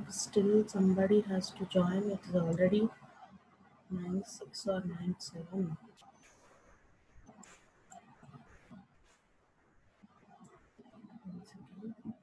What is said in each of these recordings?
Still somebody has to join. It is already 9:06 or 9:07. One second.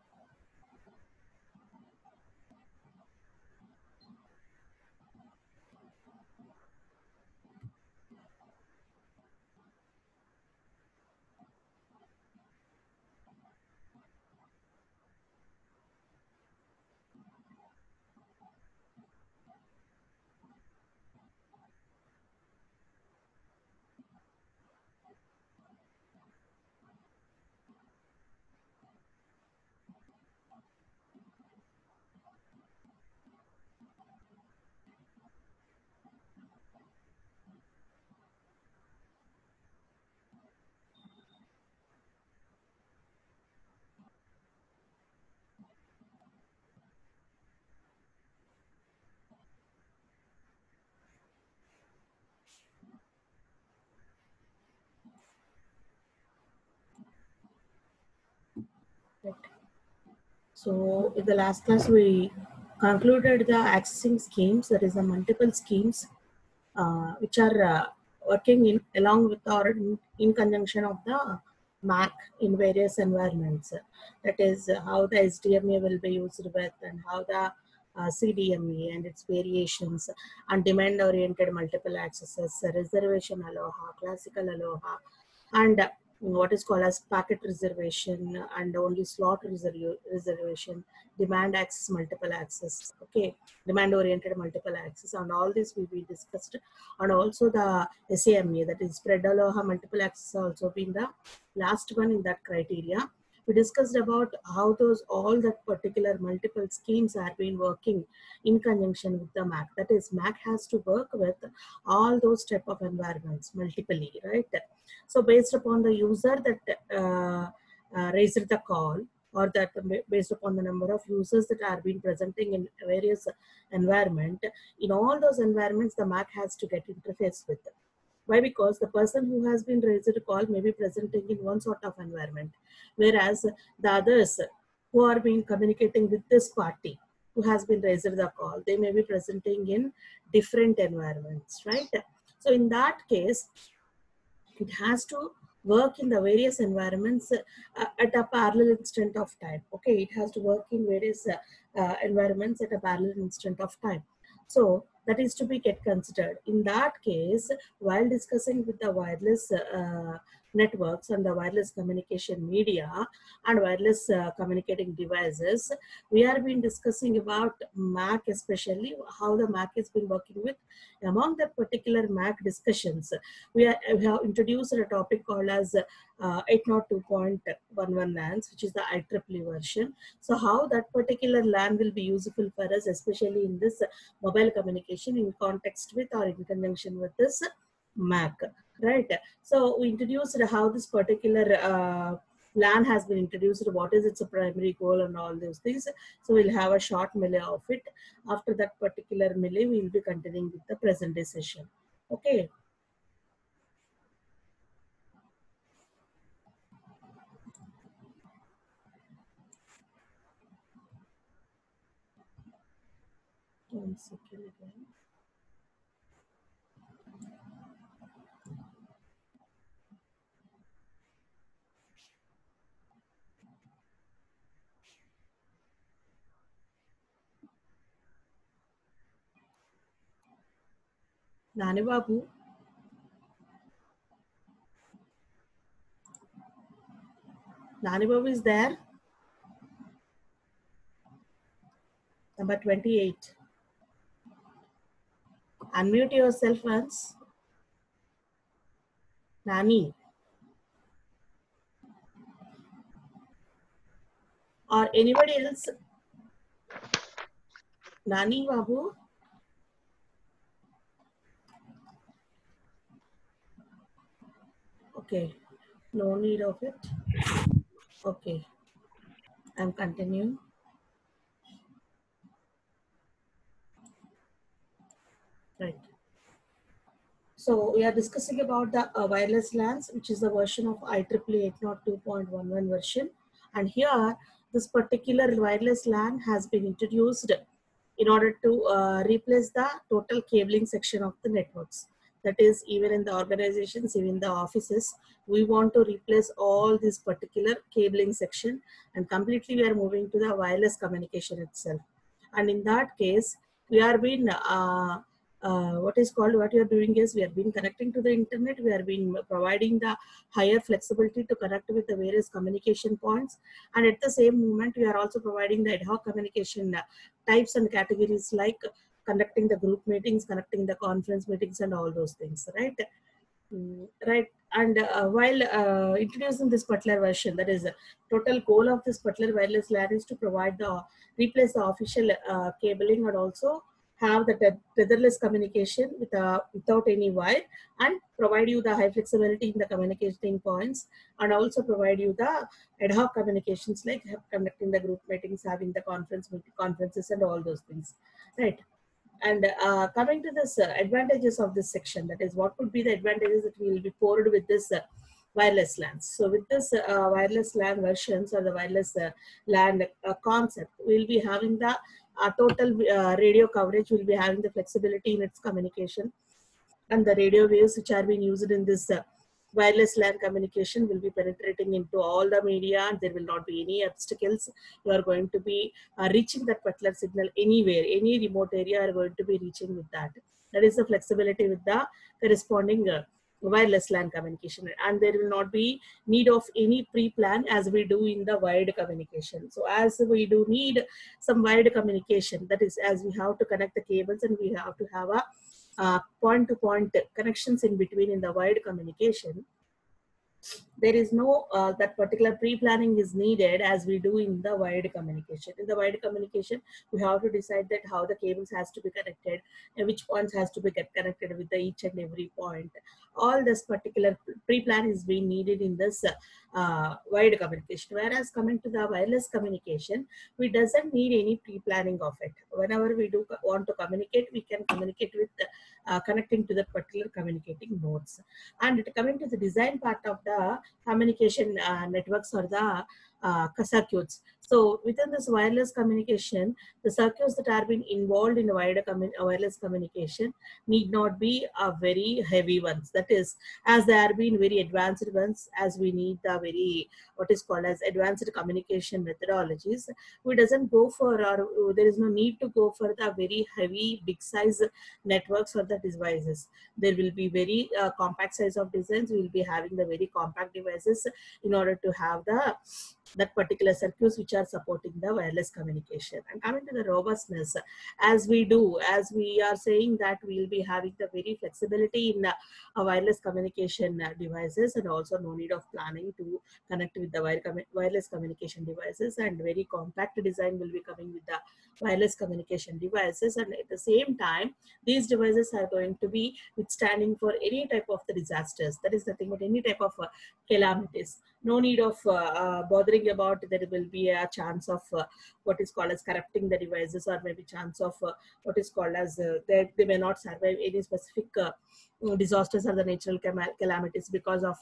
Right. So in the last class we concluded the accessing schemes. There is a multiple schemes which are working in along with or in conjunction of the MAC in various environments. That is how the SDMA will be used with and how the CDMA and its variations and demand oriented multiple accesses, reservation aloha, classical aloha, and what is called as packet reservation and only slot reservation, demand access, multiple access, okay, demand oriented multiple access, and all this will be discussed. And also the SAMA, that is spread aloha multiple access, also been the last one in that criteria. We discussed about how those all that particular multiple schemes are been working in conjunction with the MAC. That is, MAC has to work with all those type of environments multiply, right? So based upon the user that raised the call, or that based upon the number of users that are being presenting in various environment, in all those environments, the MAC has to get interface with. Why? Because the person who has been raised a call may be presenting in one sort of environment, whereas the others who are being communicating with this party who has been raised the call, they may be presenting in different environments, right? So in that case, it has to work in the various environments at a parallel instant of time. Okay, it has to work in various environments at a parallel instant of time. So that is to be get considered. In that case, while discussing with the wireless networks and the wireless communication media and wireless communicating devices, we are been discussing about MAC, especially how the MAC has been working with. Among the particular MAC discussions, we have introduced a topic called as 802.11 LANs, which is the IEEE version. So how that particular LAN will be useful for us, especially in this mobile communication in context with or in conjunction with this MAC, right? So we introduced how this particular LAN has been introduced, what is its primary goal and all those things. So we'll have a short melee of it. After that particular melee, we will be continuing with the present day session. Okay. One second again. Nani Babu. Nani Babu is there. Number 28. Unmute yourself once. Nani. Or anybody else. Nani Babu. Okay. No need of it. Okay. I'm continuing. Right. So we are discussing about the wireless LANs, which is the version of IEEE 802.11 version. And here, this particular wireless LAN has been introduced in order to replace the total cabling section of the networks. That is, even in the organizations, even in the offices, we want to replace all this particular cabling section, and completely we are moving to the wireless communication itself. And in that case, we are being what is called, what we are doing is we are being connecting to the internet. We are being providing the higher flexibility to connect with the various communication points, and at the same moment we are also providing the ad hoc communication types and categories, like conducting the group meetings, connecting the conference meetings, and all those things, right? Right. And while introducing this particular version, that is, total goal of this particular wireless LAN is to provide the replace the official cabling, and also have the tetherless communication without any wire, and provide you the high flexibility in the communicating points, and also provide you the ad hoc communications, like conducting the group meetings, having the conferences, and all those things, right? And coming to this advantages of this section, that is, what could be the advantages that will be poured with this wireless LANs. So with this wireless LAN versions, or the wireless LAN concept, we'll be having the total radio coverage, will be having the flexibility in its communication, and the radio waves which are being used in this wireless LAN communication will be penetrating into all the media, and there will not be any obstacles. You are going to be reaching that particular signal anywhere, any remote area are going to be reaching with that. That is the flexibility with the corresponding wireless LAN communication, and there will not be need of any pre-plan as we do in the wired communication. So as we do need some wired communication, that is, as we have to connect the cables, and we have to have a point-to-point connections in between in the wired communication, there is no that particular pre-planning is needed as we do in the wired communication. In the wired communication, we have to decide that how the cables has to be connected, and which points has to be connected with the each and every point. All this particular pre-plan is being needed in this wired communication. Whereas coming to the wireless communication, we doesn't need any pre-planning of it. Whenever we do want to communicate, we can communicate with connecting to the particular communicating nodes. And coming to the design part of the communication networks, or the circuits. So within this wireless communication, the circuits that are being involved in the wireless communication need not be very heavy ones. That is, as they are being very advanced ones, as we need the very, what is called as advanced communication methodologies, we doesn't go for, or there is no need to go for the very heavy big size networks or the devices. There will be very compact size of designs. We will be having the very compact devices in order to have that particular circuits which are supporting the wireless communication. And coming to the robustness, as we are saying that we will be having the very flexibility in wireless communication devices, and also no need of planning to connect with the wireless communication devices, and very compact design will be coming with the wireless communication devices. And at the same time, these devices are going to be withstanding for any type of the disasters. That is nothing but any type of calamities. No need of bothering about there will be a chance of what is called as corrupting the devices, or maybe chance of what is called as they may not survive any specific disasters or the natural calamities. Because of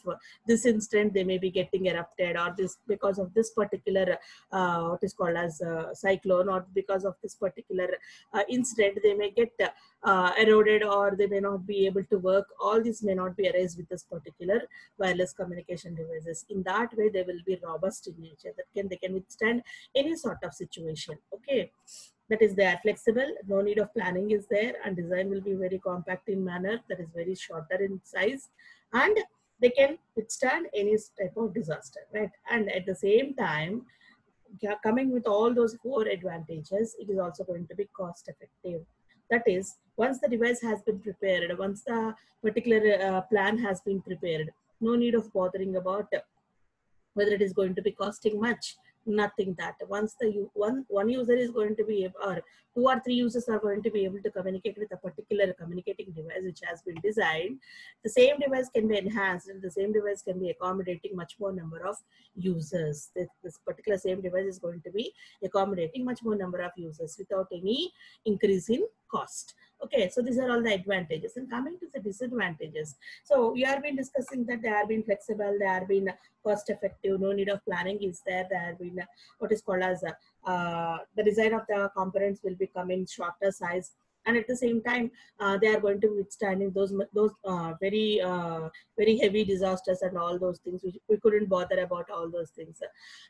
this incident, they may be getting erupted, or this because of this particular what is called as cyclone, or because of this particular incident, they may get eroded, or they may not be able to work. All this may not be arise with this particular wireless communication devices. In that way, they will be robust in nature, that they can withstand any sort of situation. Okay, that is, they are flexible, no need of planning is there, and design will be very compact in manner, that is very shorter in size, and they can withstand any type of disaster, right? And at the same time, coming with all those four advantages, it is also going to be cost effective. That is, once the device has been prepared, once the particular plan has been prepared, no need of bothering about whether it is going to be costing much. Nothing. That once the one user is going to be, or two or three users are going to be able to communicate with a particular communicating device which has been designed, the same device can be enhanced, and the same device can be accommodating much more number of users. This particular same device is going to be accommodating much more number of users without any increase in cost. Okay, so these are all the advantages. And coming to the disadvantages, so we have been discussing that they are being flexible, they are being cost effective, no need of planning is there, they are being what is called as the design of the components will become in shorter size, and at the same time they are going to withstanding those very heavy disasters and all those things which we couldn't bother about all those things.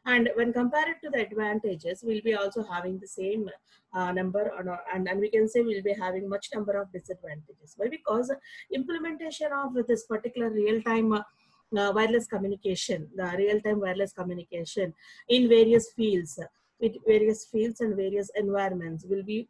And when compared to the advantages, we'll be also having the same number and we can say we'll be having much number of disadvantages. Why? Because implementation of this particular real-time wireless communication, the real-time wireless communication in various fields, with various fields and various environments will be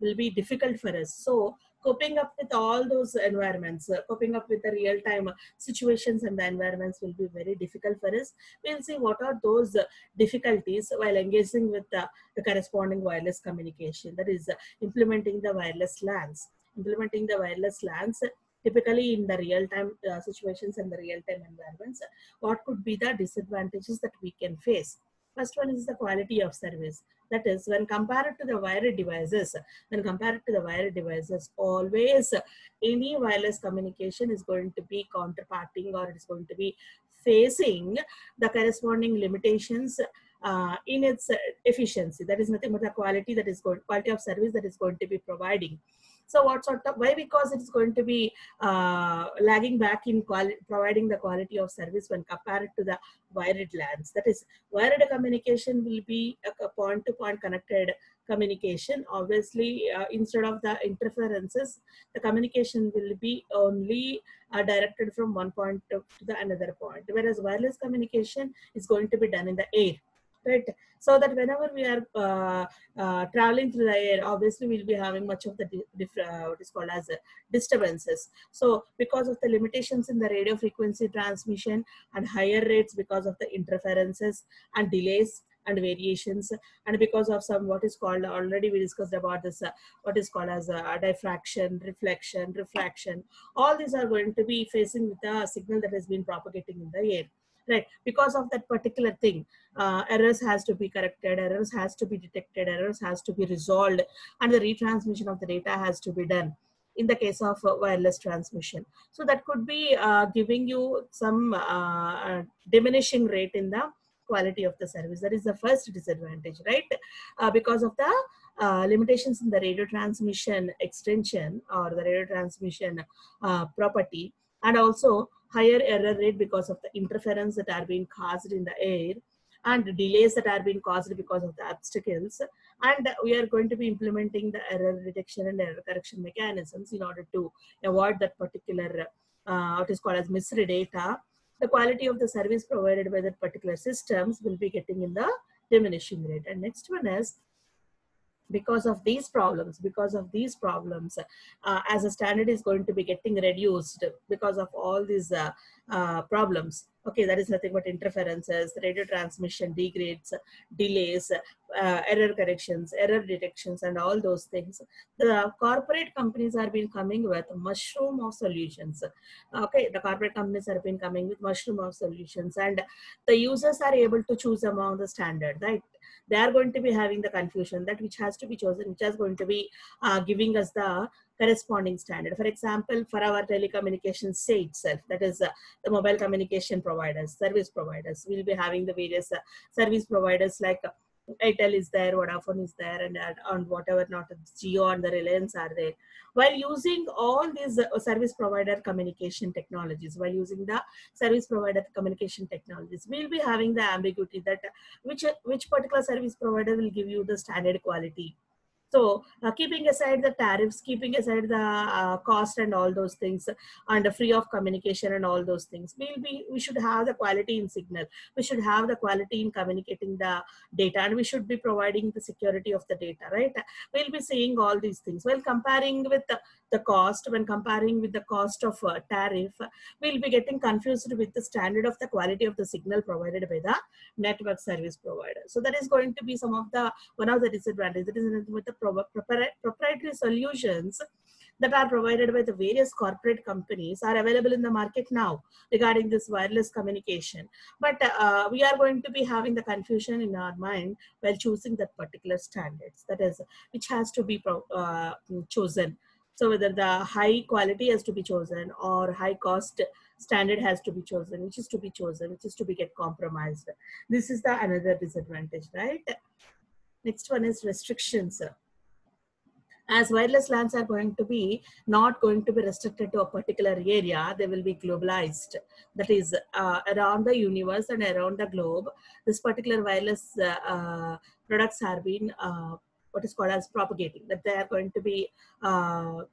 will be difficult for us. So coping up with all those environments, coping up with the real-time situations and the environments will be very difficult for us. We'll see what are those difficulties while engaging with the corresponding wireless communication, that is implementing the wireless LANs. Implementing the wireless LANs typically in the real-time situations and the real-time environments, what could be the disadvantages that we can face? First one is the quality of service. That is, when compared to the wired devices, always any wireless communication is going to be counterparting, or it is going to be facing the corresponding limitations in its efficiency. That is nothing but the quality quality of service that is going to be providing. So what sort of, why? Because it is going to be lagging back in providing the quality of service when compared to the wired LANs. That is, wired communication will be a point-to-point connected communication. Obviously, instead of the interferences, the communication will be only directed from one point to the another point. Whereas wireless communication is going to be done in the air, right? So that whenever we are traveling through the air, obviously we'll be having much of the what is called as disturbances. So because of the limitations in the radio frequency transmission and higher rates because of the interferences and delays and variations, and because of some what is called, already we discussed about this what is called as diffraction, reflection, refraction, all these are going to be facing with the signal that has been propagating in the air, right? Because of that particular thing, errors has to be corrected, errors has to be detected, errors has to be resolved, and the retransmission of the data has to be done in the case of wireless transmission. So that could be giving you some diminishing rate in the quality of the service. That is the first disadvantage, right? Because of the limitations in the radio transmission extension or the radio transmission property, and also higher error rate because of the interference that are being caused in the air, and delays that are being caused because of the obstacles. And we are going to be implementing the error detection and error correction mechanisms in order to avoid that particular what is called as misread data. The quality of the service provided by that particular systems will be getting in the diminishing rate. And next one is, because of these problems, as a standard is going to be getting reduced because of all these problems. Okay, that is nothing but interferences, radio transmission degrades, delays, error corrections, error detections, and all those things. The corporate companies are been coming with mushroom of solutions. Okay, the corporate companies have been coming with mushroom of solutions, and the users are able to choose among the standard, right? They are going to be having the confusion that which has to be chosen, which is going to be giving us the corresponding standard. For example, for our telecommunications say itself, that is the mobile communication providers, service providers, we'll be having the various service providers like Airtel is there, Vodafone is there, and whatever not, Jio and the Reliance are there. While using all these service provider communication technologies, we'll be having the ambiguity that which particular service provider will give you the standard quality. So keeping aside the tariffs, keeping aside the cost and all those things, and free of communication and all those things, we should have the quality in signal. We should have the quality in communicating the data, and we should be providing the security of the data, right? We'll be seeing all these things. While comparing with the cost, when comparing with the cost of tariff, we'll be getting confused with the standard of the quality of the signal provided by the network service provider. So that is going to be one of the disadvantages. That is with the proprietary solutions that are provided by the various corporate companies are available in the market now regarding this wireless communication. But we are going to be having the confusion in our mind while choosing that particular standards, that is, which has to be chosen. So whether the high quality has to be chosen or high cost standard has to be chosen, which is to be chosen, which is to be get compromised. This is the another disadvantage, right? Next one is restrictions. As wireless LANs are going to be not going to be restricted to a particular area, they will be globalized. That is around the universe and around the globe. This particular wireless products are being what is called as propagating, that they are going to be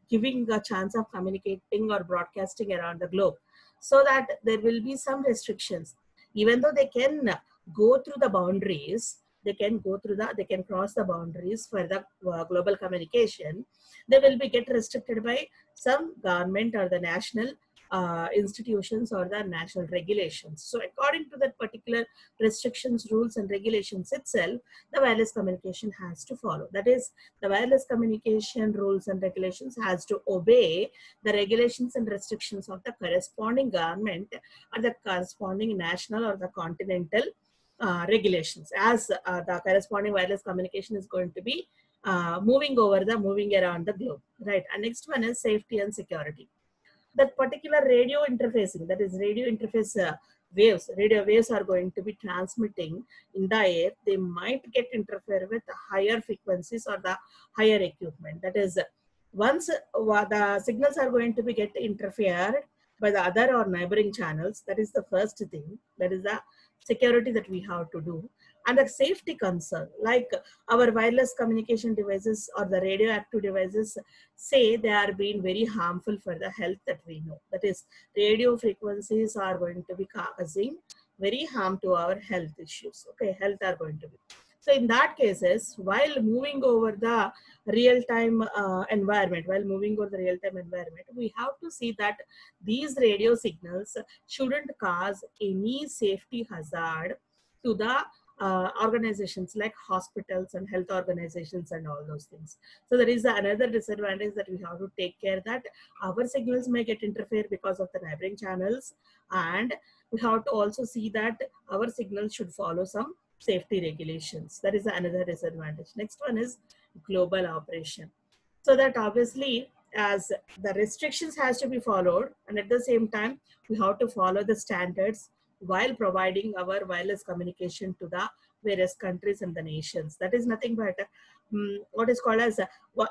giving a chance of communicating or broadcasting around the globe, so that there will be some restrictions. Even though they can go through the boundaries, they can cross the boundaries for the global communication, they will be get restricted by some government or the national institutions or the national regulations. So according to that particular restrictions, rules and regulations itself, the wireless communication has to follow. That is, the wireless communication rules and regulations has to obey the regulations and restrictions of the corresponding government or the corresponding national or the continental regulations, as the corresponding wireless communication is going to be moving around the globe, right? And next one is safety and security. That particular radio interfacing, that is radio interface radio waves are going to be transmitting in the air. They might get interfere with higher frequencies or the higher equipment. That is, once the signals are going to be get interfered by the other or neighboring channels, that is the first thing. That is the security that we have to do. And the safety concern, like our wireless communication devices or the radioactive devices, say they are being very harmful for the health, that we know. That is, radio frequencies are going to be causing very harm to our health issues. Okay, health are going to be. So in that cases, while moving over the real-time environment, we have to see that these radio signals shouldn't cause any safety hazard to the organizations like hospitals and health organizations and all those things. So there is another disadvantage that we have to take care that our signals may get interfered because of the neighboring channels, and we have to also see that our signals should follow some safety regulations. That is another disadvantage. Next one is global operation. So that obviously, as the restrictions has to be followed, and at the same time we have to follow the standards while providing our wireless communication to the various countries and the nations. That is nothing but what is called as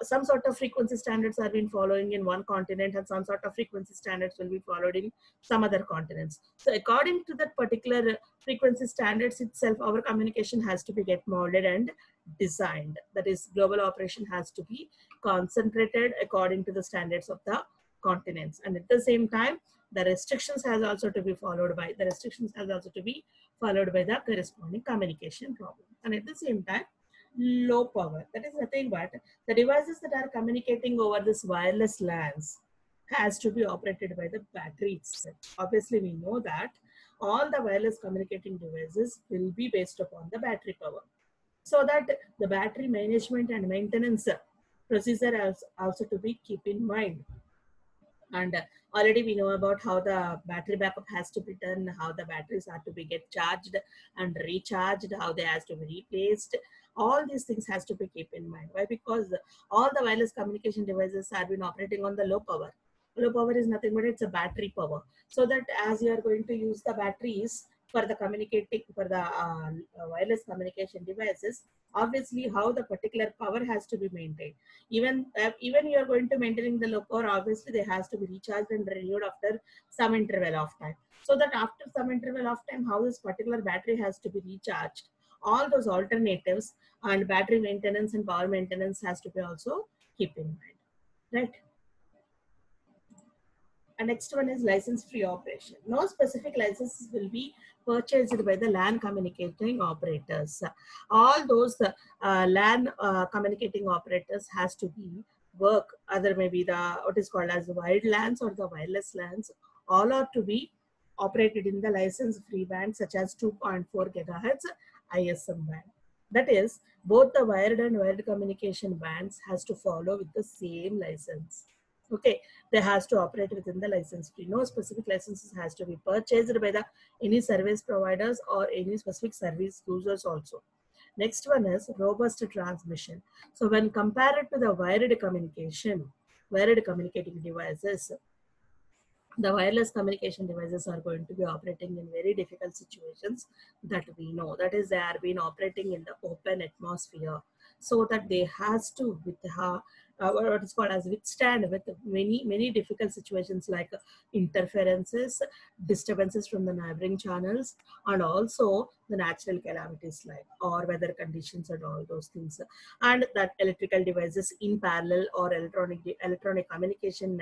some sort of frequency standards are being following in one continent, and some sort of frequency standards will be followed in some other continents. So according to that particular frequency standards itself, our communication has to be get molded and designed. That is, global operation has to be concentrated according to the standards of the continents, and at the same time the restrictions has also to be followed by the corresponding communication problem. And at the same time, low power, that is nothing but the devices that are communicating over this wireless LANs has to be operated by the battery itself. Obviously we know that all the wireless communicating devices will be based upon the battery power, so that the battery management and maintenance procedure also to be keep in mind. And already we know about how the battery backup has to be done, how the batteries are to be get charged and recharged, how they has to be replaced. All these things has to be keep in mind. Why? Because all the wireless communication devices have been operating on the low power. Low power is nothing but it's a battery power. So that as you are going to use the batteries for the communicating for the wireless communication devices, obviously how the particular power has to be maintained. Even you are going to maintaining the low power, obviously they has to be recharged and renewed after some interval of time. So that after some interval of time, how this particular battery has to be recharged, all those alternatives and battery maintenance and power maintenance has to be also keep in mind, right? And next one is license-free operation. No specific licenses will be purchased by the LAN communicating operators. All those LAN communicating operators has to be work, either maybe the what is called as the wired LANs or the wireless LANs, all are to be operated in the license-free band such as 2.4 gigahertz ISM band. That is, both the wired and wired communication bands has to follow with the same license. Okay, they has to operate within the license fee. No specific licenses has to be purchased by the any service providers or any specific service users also. Next one is robust transmission. So when compared to the wired communication, wired communicating devices, the wireless communication devices are going to be operating in very difficult situations that we know. That is, they are being operating in the open atmosphere, so that they has to with what is called as withstand with many difficult situations like interferences, disturbances from the neighboring channels, and also the natural calamities like or weather conditions and all those things. And that electrical devices in parallel or electronic communication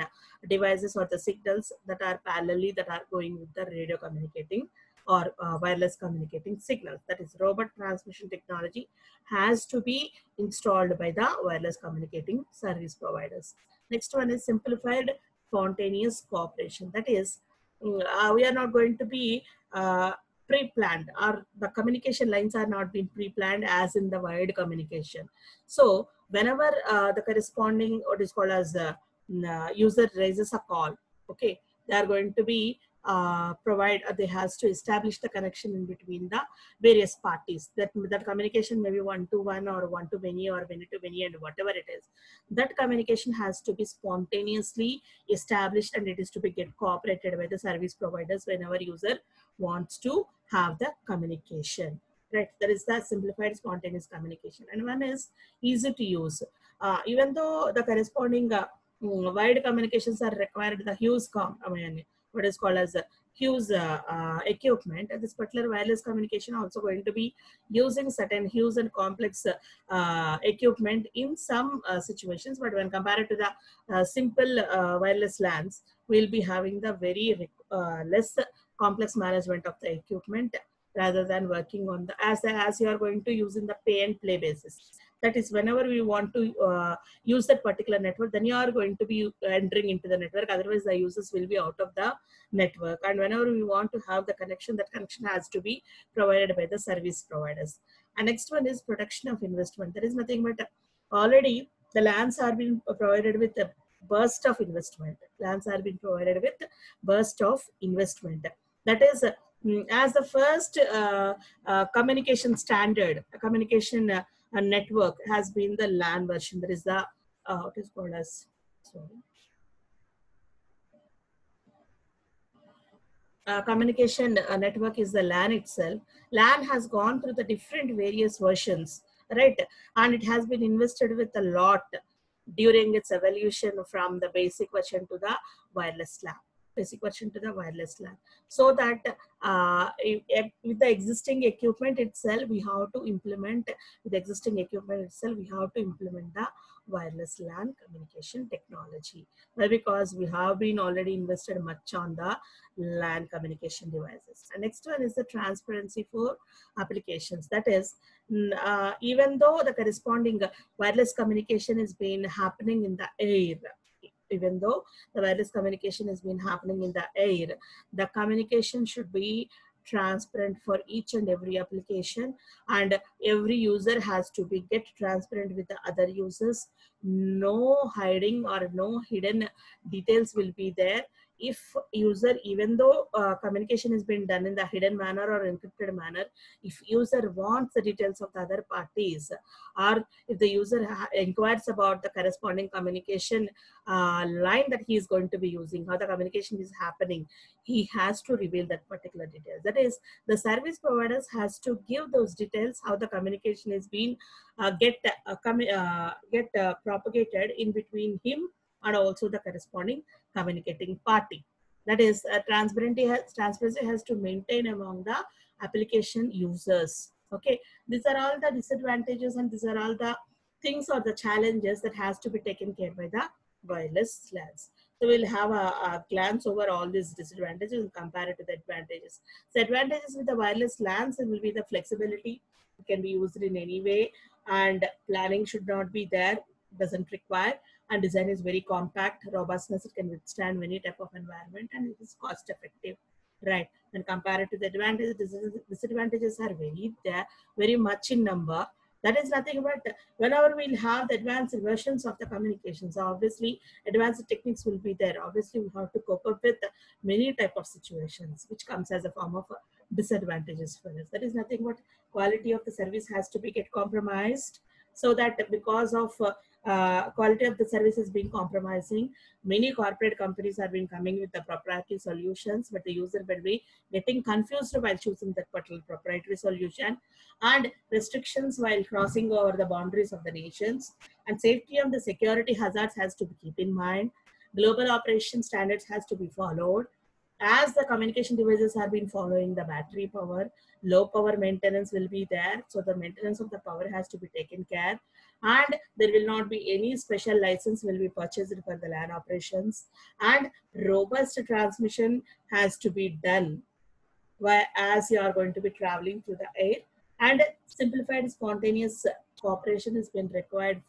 devices or the signals that are parallelly that are going with the radio communicating or wireless communicating signals. That is, robot transmission technology has to be installed by the wireless communicating service providers. Next one is simplified spontaneous cooperation. That is, we are not going to be pre-planned, or the communication lines are not being pre-planned as in the wired communication. So whenever the corresponding what is called as user raises a call, okay, they are going to be provide they has to establish the connection in between the various parties. That communication may be one to one or one to many or many to many, and whatever it is, that communication has to be spontaneously established, and it is to be get cooperated by the service providers whenever user wants to have the communication, right? That is the simplified spontaneous communication. And one is easy to use. Even though the corresponding wide communications are required, the what is called as Hughes equipment. This particular wireless communication also going to be using certain Hughes and complex equipment in some situations, but when compared to the simple wireless LANs, we'll be having the very less complex management of the equipment, rather than working on the as you are going to use in the pay and play basis. That is, whenever we want to use that particular network, then you are going to be entering into the network. Otherwise, the users will be out of the network. And whenever we want to have the connection, that connection has to be provided by the service providers. And next one is protection of investment. There is nothing but already the lands are being provided with a burst of investment. Lands are being provided with burst of investment. That is, as the first communication standard, communication network has been the LAN version. There is the what is called as communication network is the LAN itself. LAN has gone through the different various versions, right? And it has been invested with a lot during its evolution from the basic version to the wireless LAN. Basic version to the wireless LAN. So that with the existing equipment itself, we have to implement, with the existing equipment itself, we have to implement the wireless LAN communication technology. Well, because we have been already invested much on the LAN communication devices. And next one is the transparency for applications. That is, even though the corresponding wireless communication is been happening in the air, even though the wireless communication has been happening in the air, the communication should be transparent for each and every application, and every user has to be get transparent with the other users. No hiding or no hidden details will be there. If user, even though communication has been done in the hidden manner or encrypted manner, if user wants the details of the other parties, or if the user inquires about the corresponding communication line that he is going to be using, how the communication is happening, he has to reveal that particular details. That is, the service providers has to give those details, how the communication is being propagated in between him and also the corresponding communicating party. That is, transparency has to maintain among the application users. Okay, these are all the disadvantages, and these are all the things or the challenges that has to be taken care by the wireless LANs. So we'll have a glance over all these disadvantages and compare it to the advantages. So advantages with the wireless LANs will be the flexibility. It can be used in any way, and planning should not be there, doesn't require, and design is very compact, robustness, it can withstand many type of environment, and it is cost effective, right? When compared to the advantages, disadvantages are very much in number. That is nothing but whenever we'll have the advanced versions of the communications, obviously advanced techniques will be there. Obviously we have to cope up with many type of situations, which comes as a form of disadvantages for us. That is nothing but quality of the service has to be get compromised, so that because of quality of the service is being compromising. Many corporate companies are being coming with the proprietary solutions, but the user will be getting confused while choosing that particular proprietary solution, and restrictions while crossing over the boundaries of the nations, and safety of the security hazards has to be kept in mind. Global operation standards has to be followed. As the communication devices have been following the battery power, low power maintenance will be there. So the maintenance of the power has to be taken care, and there will not be any special license will be purchased for the LAN operations, and robust transmission has to be done as you are going to be traveling through the air, and simplified spontaneous cooperation has been required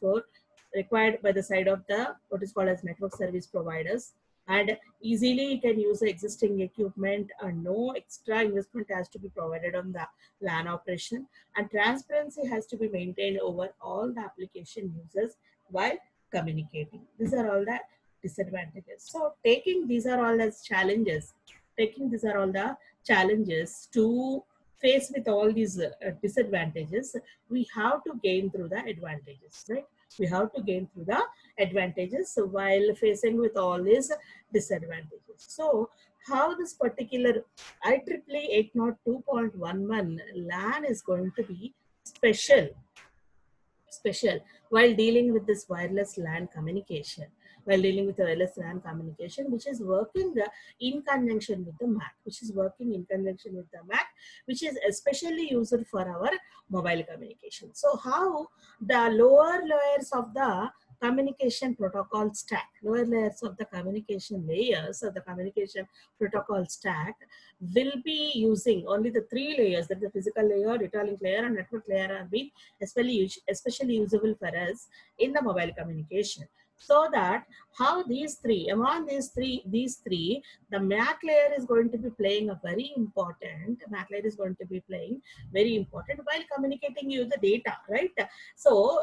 by the side of the what is called as network service providers, and easily you can use the existing equipment and no extra investment has to be provided on the LAN operation, and transparency has to be maintained over all the application users while communicating. These are all the disadvantages. So taking these are all as challenges, taking these are all the challenges to face with all these disadvantages, we have to gain through the advantages, right? We have to gain through the advantages while facing with all these disadvantages. So how this particular IEEE 802.11 LAN is going to be special while dealing with this wireless LAN communication, which is working in conjunction with the MAC, which is especially used for our mobile communication. So how the lower layers of the communication protocol stack, lower layers of the communication layers of the communication protocol stack will be using only the three layers, that the physical layer, data link layer, and network layer are being especially usable for us in the mobile communication. So that how among these three, the MAC layer is going to be playing a very important, while communicating you the data, right? So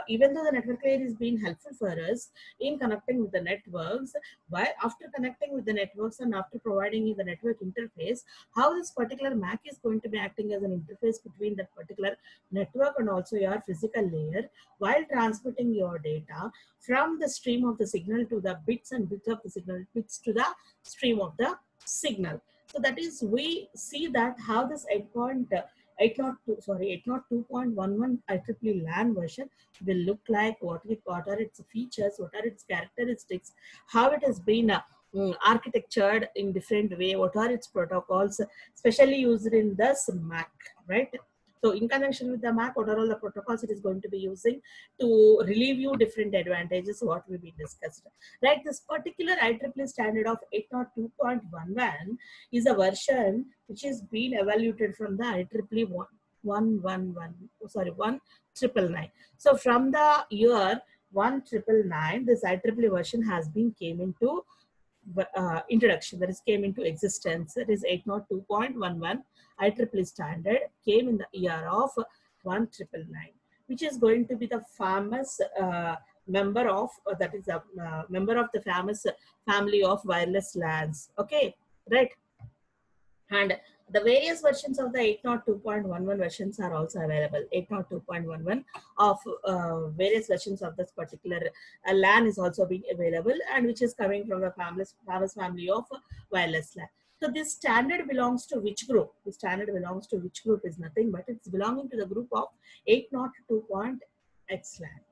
even though the network layer is being helpful for us in connecting with the networks, while after connecting with the networks and after providing you the network interface, how this particular MAC is going to be acting as an interface between that particular network and also your physical layer while transmitting your data from the stream of the signal to the bits and bits of the signal, bits to the stream of the signal. So that is, we see that how this 802.11 IEEE LAN version will look like, what are its features, what are its characteristics, how it has been architectured in different way, what are its protocols, especially used in this MAC, right? So in connection with the MAC, what are all the protocols it is going to be using to relieve you different advantages, what will be discussed. Right, this particular IEEE standard of 802.11 is a version which is being evaluated from the IEEE 1999. So from the year 1999, this IEEE version has been came into introduction, that is came into existence. That is 802.11 IEEE standard came in the year of 1999, which is going to be the famous member of member of the famous family of wireless LANs. Okay, right? And the various versions of the 802.11 versions are also available. 802.11 of various versions of this particular LAN is also being available, and which is coming from the famous family of wireless LAN. So this standard belongs to which group? The standard belongs to which group is nothing but it's belonging to the group of 802.xlan.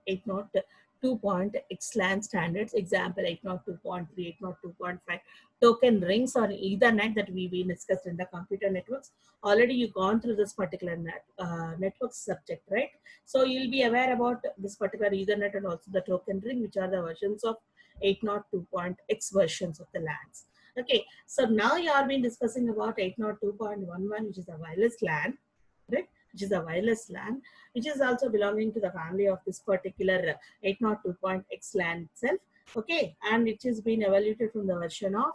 802.xlan standards. Example 802.3, 802.5. Token rings or Ethernet that we discussed in the computer networks. Already you gone through this particular network subject, right? So you'll be aware about this particular Ethernet and also the token ring, which are the versions of 802.x versions of the LANs. Okay, so now you are been discussing about 802.11, which is a wireless LAN, right? Which is a wireless LAN, which is also belonging to the family of this particular 802.x LAN itself. Okay, and it has been evaluated from the version of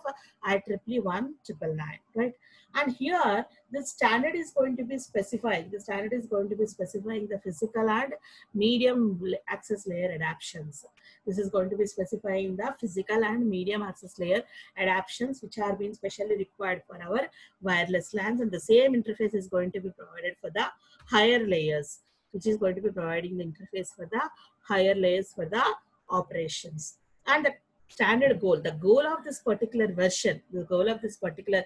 IEEE 1999, right? And here the standard is going to be specifying. The standard is going to be specifying the physical and medium access layer adaptations. This is going to be specifying the physical and medium access layer adaptations which are being specially required for our wireless LANs, and the same interface is going to be provided for the higher layers. which is going to be providing the interface for the higher layers for the operations. And the standard goal, the goal of this particular version, is the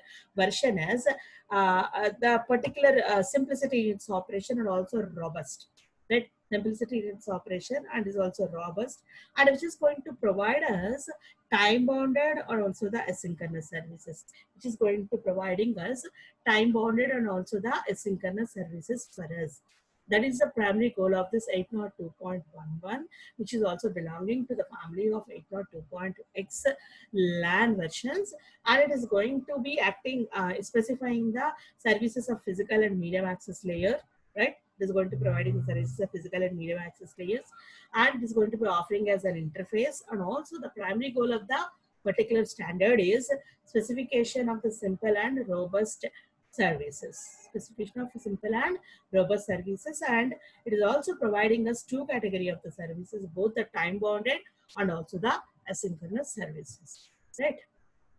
particular simplicity in its operation and also robust, right? Simplicity in its operation and is also robust, and which is going to provide us time bounded or also the asynchronous services, which is going to providing us time bounded and also the asynchronous services for us. That is the primary goal of this 802.11, which is also belonging to the family of 802.x LAN versions, and it is going to be acting, specifying the services of physical and medium access layer, right? It is going to be providing the services of physical and medium access layers, and it is going to be offering as an interface. And also the primary goal of the particular standard is specification of the simple and robust services, specification of simple and robust services, and it is also providing us two category of the services, both the time bounded and also the asynchronous services, right?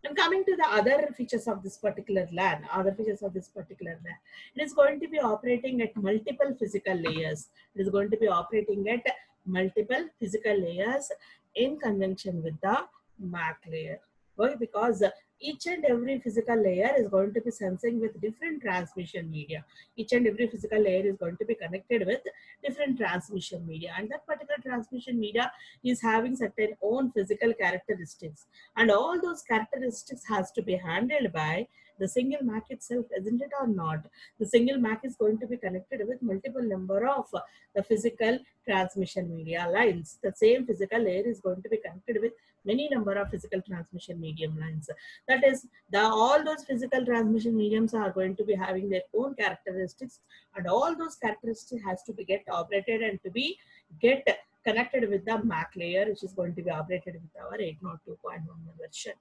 And coming to the other features of this particular LAN, it is going to be operating at multiple physical layers. It is going to be operating at multiple physical layers in conjunction with the MAC layer. Why? Because each and every physical layer is going to be sensing with different transmission media. Each and every physical layer is going to be connected with different transmission media, and that particular transmission media is having certain own physical characteristics, and all those characteristics has to be handled by the single MAC itself, isn't it or not? The single MAC is going to be connected with multiple number of the physical transmission media lines. The same physical layer is going to be connected with many number of physical transmission medium lines. That is, all those physical transmission mediums are going to be having their own characteristics, and all those characteristics has to be get operated and to be get connected with the MAC layer, which is going to be operated with our 802.11 version.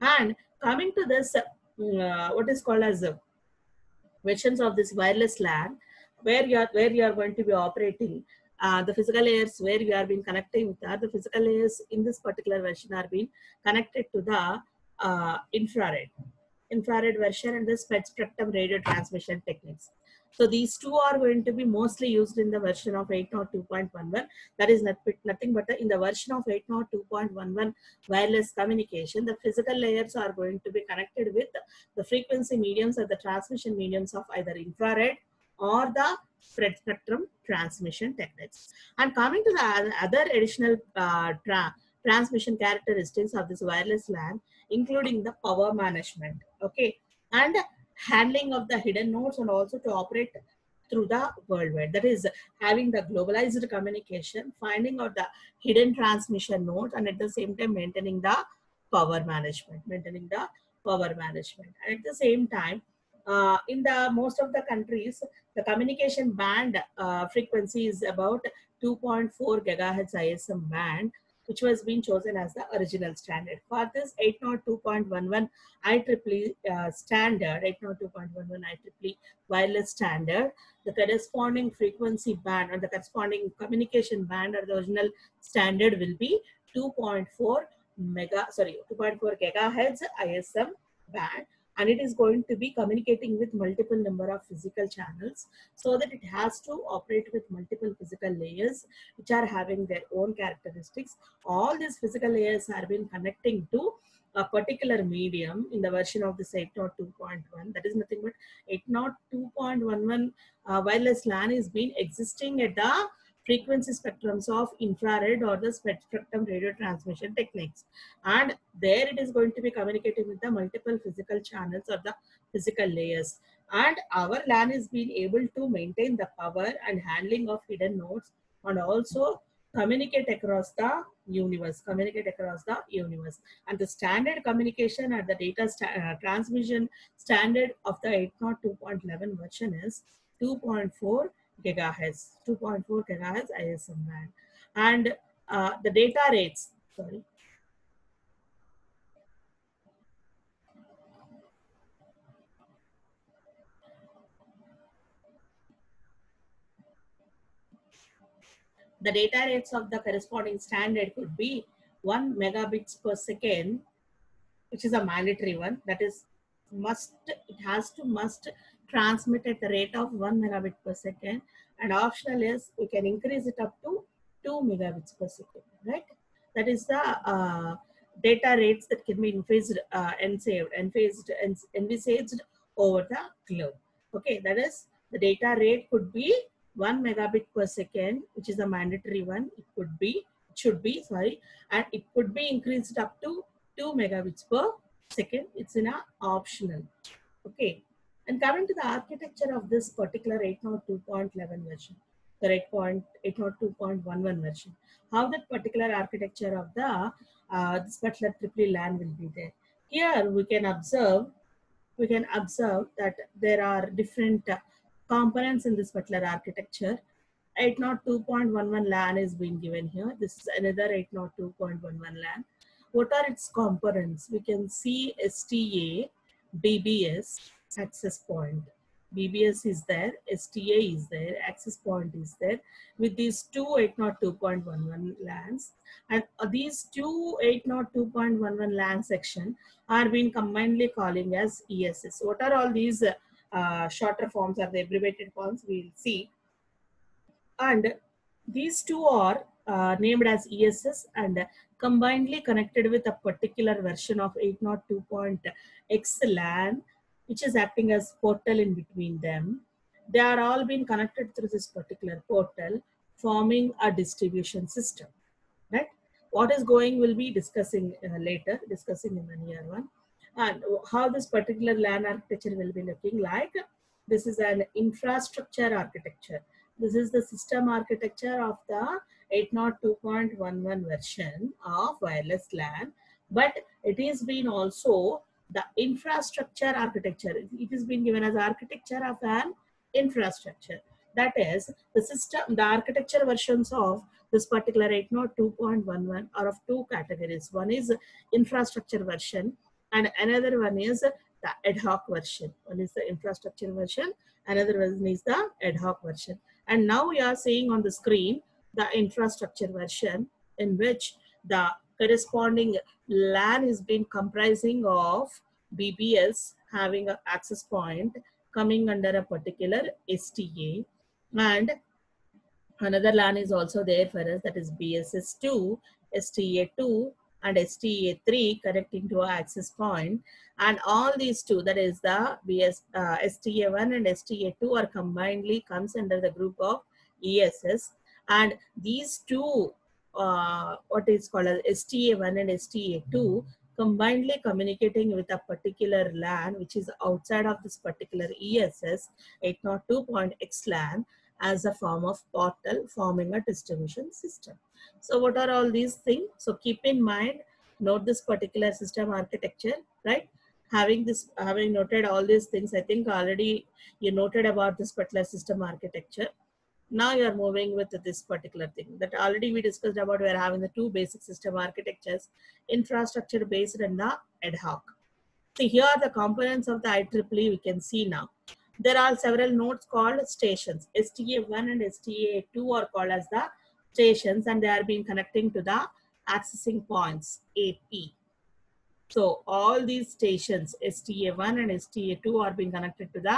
And coming to this, what is called as versions of this wireless LAN, where you are going to be operating the physical layers, where we are being connecting with the physical layers in this particular version are being connected to the infrared version and the spectrum radio transmission techniques. So these two are going to be mostly used in the version of 802.11. That is nothing but in the version of 802.11 wireless communication, the physical layers are going to be connected with the frequency mediums or the transmission mediums of either infrared or the spectrum transmission techniques. And coming to the other additional transmission characteristics of this wireless LAN, including the power management, okay, and handling of the hidden nodes, and also to operate through the worldwide. That is, having the globalized communication, finding out the hidden transmission nodes, and at the same time maintaining the power management, And at the same time, in the most of the countries, the communication band frequency is about 2.4 gigahertz ISM band, which was being chosen as the original standard. For this 802.11 IEEE standard, 802.11 IEEE wireless standard, the corresponding frequency band and the corresponding communication band or the original standard will be 2.4 gigahertz ISM band, and it is going to be communicating with multiple number of physical channels, so that it has to operate with multiple physical layers which are having their own characteristics. All these physical layers are being connecting to a particular medium in the version of this 802.1. That is nothing but 802.11 wireless LAN is being existing at the frequency spectrums of infrared or the spectrum radio transmission techniques, and there it is going to be communicating with the multiple physical channels or the physical layers, and our LAN is being able to maintain the power and handling of hidden nodes, and also communicate across the universe, and the standard communication and the data transmission standard of the 802.11 version is 2.4 gigahertz ISM band. And the data rates, the data rates of the corresponding standard could be 1 megabits per second, which is a mandatory one. That is must transmit at the rate of 1 megabit per second, and optional is we can increase it up to 2 megabits per second, right? That is the data rates that can be envisaged over the cloud. Okay, that is the data rate could be 1 megabit per second, which is a mandatory one. Should be, sorry, and it could be increased up to 2 megabits per second. It's in a optional. Okay. And coming to the architecture of this particular 802.11 version, the 802.11 version, how that particular architecture of the this particular triple LAN will be there. Here we can observe that there are different components in this particular architecture. 802.11 LAN is being given here. This is another 802.11 LAN. What are its components? We can see STA, BBS, access point. BBS is there, STA is there, access point is there with these two 802.11 LANs. And these two 802.11 LAN section are being combinedly calling as ESS. What are all these shorter forms or the abbreviated forms? We will see. And these two are named as ESS and combinedly connected with a particular version of 802.x LAN, which is acting as portal in between them. They are all being connected through this particular portal, forming a distribution system, right? What is going will be discussing later, discussing in the near one. And how this particular LAN architecture will be looking like. This is an infrastructure architecture. This is the system architecture of the 802.11 version of wireless LAN, but it is been also the infrastructure architecture. It is being given as architecture of an infrastructure. That is the system, the architecture versions of this particular 802.11 are of two categories. One is infrastructure version and another one is the ad hoc version. One is the infrastructure version, another one is the ad hoc version. And now we are seeing on the screen the infrastructure version, in which the corresponding LAN is being comprising of BBS having an access point coming under a particular STA, and another LAN is also there for us, that is BSS2, STA2 and STA3 connecting to our access point. And all these two, that is the STA1 and STA2 are combinedly comes under the group of ESS. And these two, what is called as STA1 and STA2 combinedly communicating with a particular LAN which is outside of this particular ESS 802.x LAN as a form of portal forming a distribution system. So what are all these things? So keep in mind, note this particular system architecture, right? Having noted all these things, I think already you noted about this particular system architecture. Now you are moving with this particular thing that already we discussed about. We are having the two basic system architectures, infrastructure based and the ad hoc. See, here are the components of the IEEE we can see now. There are several nodes called stations. STA1 and STA2 are called as the stations and they are being connecting to the accessing points, AP. So all these stations, STA1 and STA2 are being connected to the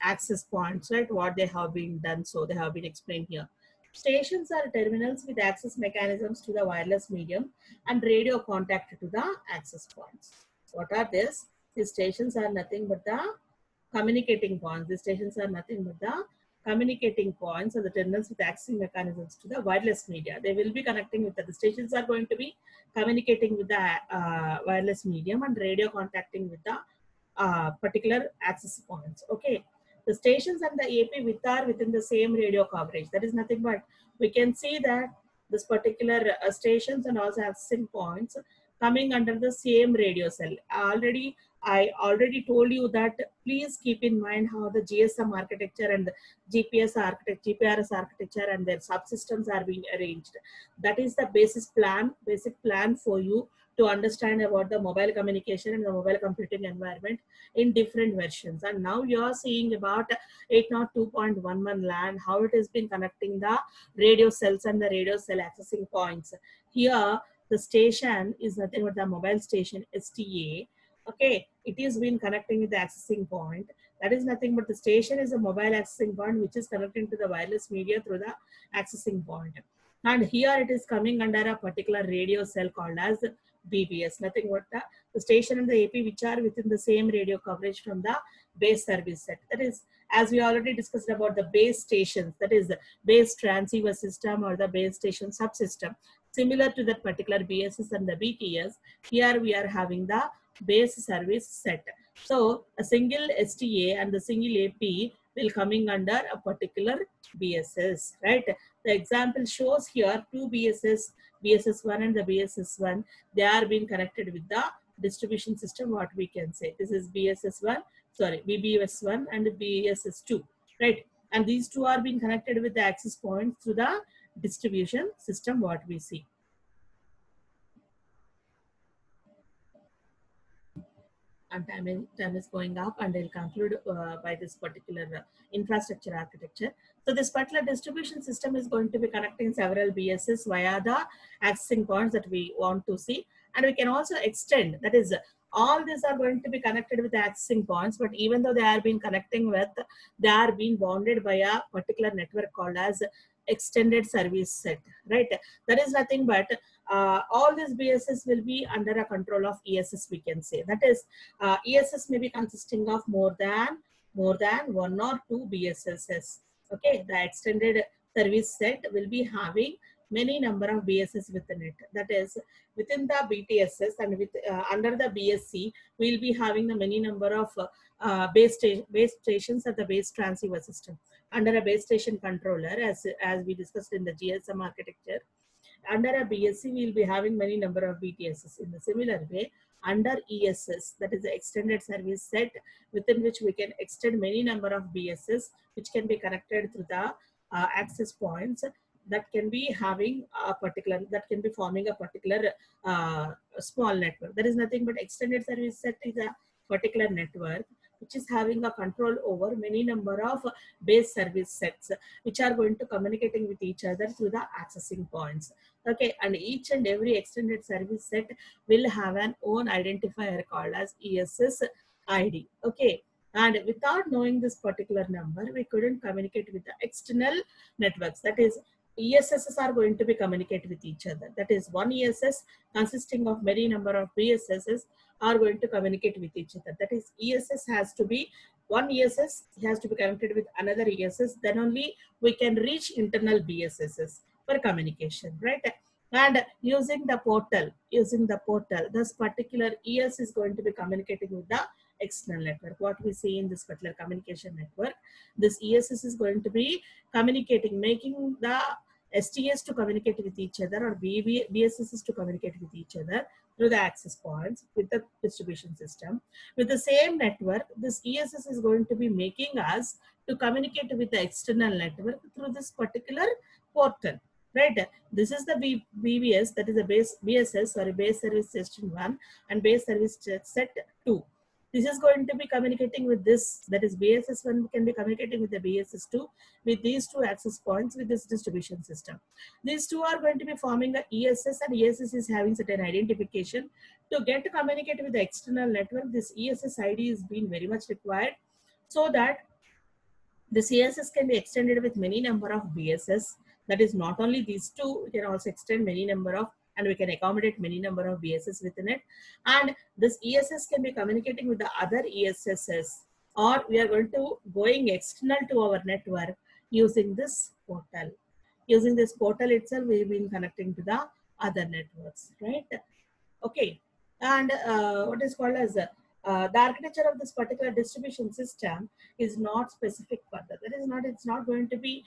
access points, right? What they have been done, so they have been explained here. Stations are terminals with access mechanisms to the wireless medium and radio contact to the access points. What are this? These stations are nothing but the communicating points. These stations are nothing but the communicating points or the terminals with accessing mechanisms to the wireless media. They will be connecting with the stations are going to be communicating with the wireless medium and radio contacting with the particular access points. Okay. The stations and the AP are within the same radio coverage. That is nothing but we can see that this particular stations and also accessing points coming under the same radio cell. I already told you that please keep in mind how the GSM architecture and the GPS architecture, GPRS architecture and their subsystems are being arranged. That is the basic plan for you to understand about the mobile communication and the mobile computing environment in different versions. And now you are seeing about 802.11 LAN, how it has been connecting the radio cells and the radio cell accessing points. Here, the station is nothing but the mobile station STA. Okay, it is been connecting with the accessing point. That is nothing but the station is a mobile accessing point which is connecting to the wireless media through the accessing point. And here it is coming under a particular radio cell called as BBS. Nothing but the station and the AP which are within the same radio coverage from the base service set. That is, as we already discussed about the base stations, that is the base transceiver system or the base station subsystem. Similar to that particular BSS and the BTS, here we are having the base service set. So a single STA and the single AP will coming under a particular BSS, right? The example shows here two BSS, BSS1 and the BSS1, they are being connected with the distribution system, what we can say. This is BSS1, sorry, BBS1 and BSS2, right? And these two are being connected with the access points through the distribution system, what we see. And time is going up, and I'll conclude by this particular infrastructure architecture. So this particular distribution system is going to be connecting several BSS via the accessing points that we want to see. And we can also extend, that is, all these are going to be connected with the accessing points, but even though they are being connecting with, they are being bounded by a particular network called as extended service set, right? That is nothing but all these BSS will be under a control of ESS, we can say. That is, ESS may be consisting of more than one or two BSSs. Okay, the extended service set will be having many number of BSS within it. That is, within the BTSS and with under the BSC, we will be having the many number of base stations at the base transceiver system. Under a base station controller, as we discussed in the GSM architecture, under a BSC, we will be having many number of BTSs. In the similar way, under ESS, that is the extended service set, within which we can extend many number of BSS, which can be connected through the access points that can be having a particular, that can be forming a particular small network. There is nothing but extended service set is a particular network which is having a control over many number of base service sets which are going to communicating with each other through the accessing points. Okay, and each and every extended service set will have an own identifier called as ESS ID. Okay, and without knowing this particular number, we couldn't communicate with the external networks. That is, ESSs are going to be communicate with each other. That is, one ESS consisting of many number of BSSs are going to communicate with each other. That is, ESS has to be, one ESS has to be connected with another ESS, then only we can reach internal BSSs for communication, right? And using the portal, this particular ES is going to be communicating with the external network. What we see in this particular communication network, this ESS is going to be communicating, making the STS to communicate with each other, or BSSs to communicate with each other through the access points with the distribution system. With the same network, this ESS is going to be making us to communicate with the external network through this particular portal, right? This is the BBS, that is the base BSS, or base service station 1 and base service set 2. This is going to be communicating with this, that is BSS1 can be communicating with the BSS2 with these two access points with this distribution system. These two are going to be forming a ESS, and ESS is having certain identification. To get to communicate with the external network, this ESS ID is being very much required, so that this ESS can be extended with many number of BSS. That is, not only these two, we can also extend many number of, and we can accommodate many number of BSS within it. And this ESS can be communicating with the other ESSs, or we are going external to our network using this portal. Using this portal itself, we've been connecting to the other networks, right? Okay, and what is called as the architecture of this particular distribution system is not specific further. That is not, it's not going to be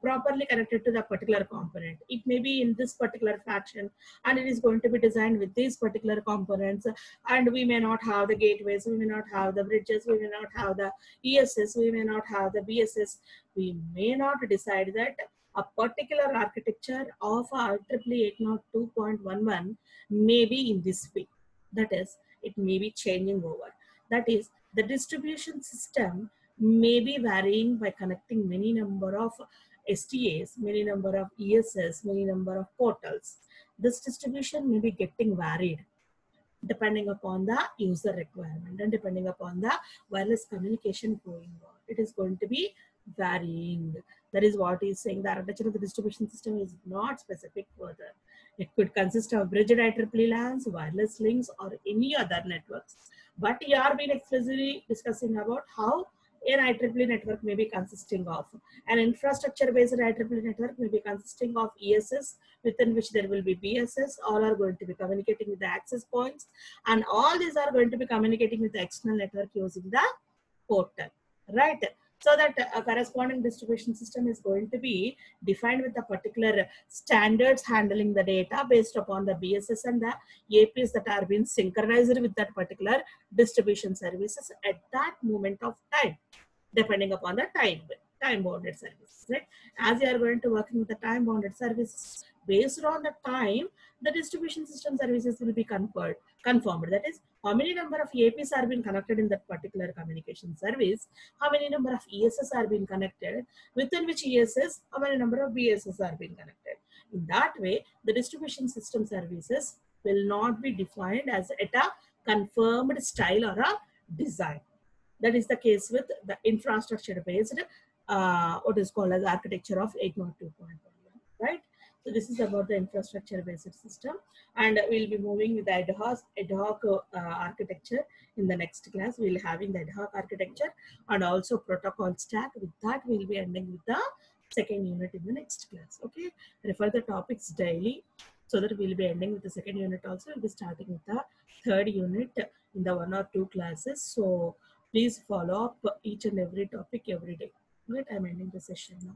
properly connected to the particular component. It may be in this particular fashion, and it is going to be designed with these particular components, and we may not have the gateways, we may not have the bridges, we may not have the ESS, we may not have the BSS. We may not decide that a particular architecture of IEEE 802.11 may be in this way. That is, it may be changing over. That is, the distribution system may be varying by connecting many number of STAs, many number of ESS, many number of portals. This distribution may be getting varied. depending upon the user requirement and depending upon the wireless communication going on. It is going to be varying. That is what he's saying. The architecture of the distribution system is not specific further. It could consist of bridged IEEE LANs, wireless links, or any other networks. But we are been explicitly discussing about how an IEEE network may be consisting of. An infrastructure-based IEEE network may be consisting of ESS, within which there will be BSS. All are going to be communicating with the access points, and all these are going to be communicating with the external network using the portal, right? So that a corresponding distribution system is going to be defined with the particular standards handling the data based upon the BSS and the APs that are being synchronized with that particular distribution services at that moment of time, depending upon the time bounded services, right? As you are going to working with the time bounded services, based on the time, the distribution system services will be confirmed. That is, how many number of APs are being connected in that particular communication service, how many number of ESS are being connected, within which ESS, how many number of BSS are being connected. In that way, the distribution system services will not be defined as at a confirmed style or a design. That is the case with the infrastructure based, what is called as architecture of 802.1, right? So this is about the infrastructure based system, and we'll be moving with the ad hoc architecture in the next class. We'll having the ad hoc architecture and also protocol stack. With that, we'll be ending with the second unit in the next class. Okay, refer the topics daily so that we'll be ending with the second unit also. We'll be starting with the third unit in the 1 or 2 classes. So please follow up each and every topic every day. Right, I'm ending the session now.